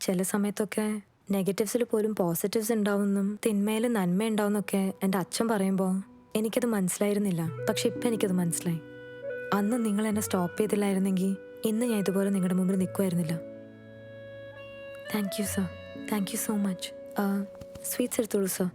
ചില സമയത്തൊക്കെ നെഗറ്റീവ്സിൽ പോലും പോസിറ്റീവ്സ് ഉണ്ടാവുമെന്നും തിന്മയിൽ നന്മ ഉണ്ടാവുമെന്നൊക്കെ എൻ്റെ അച്ഛൻ പറയുമ്പോൾ എനിക്കത് മനസ്സിലായിരുന്നില്ല. പക്ഷെ ഇപ്പം എനിക്കത് മനസ്സിലായി. അന്ന് നിങ്ങൾ എന്നെ സ്റ്റോപ്പ് ചെയ്തില്ലായിരുന്നെങ്കിൽ ഇന്ന് ഞാൻ ഇതുപോലെ നിങ്ങളുടെ മുമ്പിൽ നിൽക്കുമായിരുന്നില്ല. Thank you sir. Thank you so much. Sweets എടുത്തോളൂ സർ.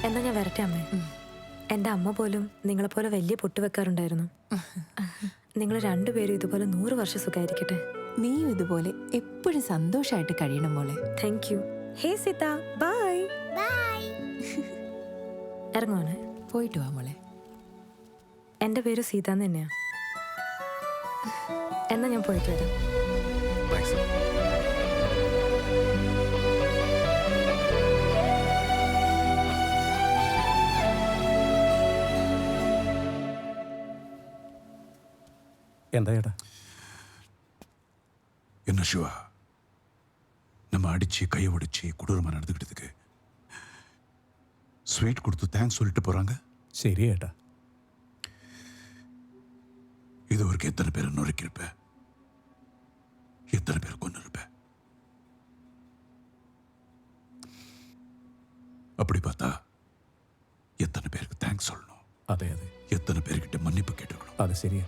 എന്നാ ഞാൻ വരട്ടെ അമ്മേ. എൻ്റെ അമ്മ പോലും നിങ്ങളെപ്പോലെ വലിയ പൊട്ട് വെക്കാറുണ്ടായിരുന്നു. നിങ്ങൾ രണ്ടുപേരും ഇതുപോലെ 100 വർഷം സുഖമായിരിക്കട്ടെ. നീയും ഇതുപോലെ എപ്പോഴും സന്തോഷമായിട്ട് കഴിയണം മോളെ. Thank you. Hey Seetha, bye. ഇറങ്ങുവാണ്. പോയിട്ട് വാ മോളെ. എൻ്റെ പേര് സീത എന്ന് തന്നെയാ. എന്നാ ഞാൻ പോയിട്ട് വരാം. എന്താ ചേട്ടാ? என்ன சிவா, நம்ம அடிச்சு கையை உடைச்சு கொடூரமாக நடந்துக்கிட்டதுக்கு ஸ்வீட் கொடுத்து தேங்க்ஸ் சொல்லிட்டு போகிறாங்க. ശരി ചേട്ടാ. இது வரைக்கும் எத்தனை பேர் நொறுக்கியிருப்ப, எத்தனை பேர் கொண்டு இருப்ப. அப்படி பார்த்தா எத்தனை பேருக்கு தேங்க்ஸ் சொல்லணும், അതെ അതെ எத்தனை பேர்கிட்ட மன்னிப்பு கேட்டுக்கணும். അത് ശരിയാ.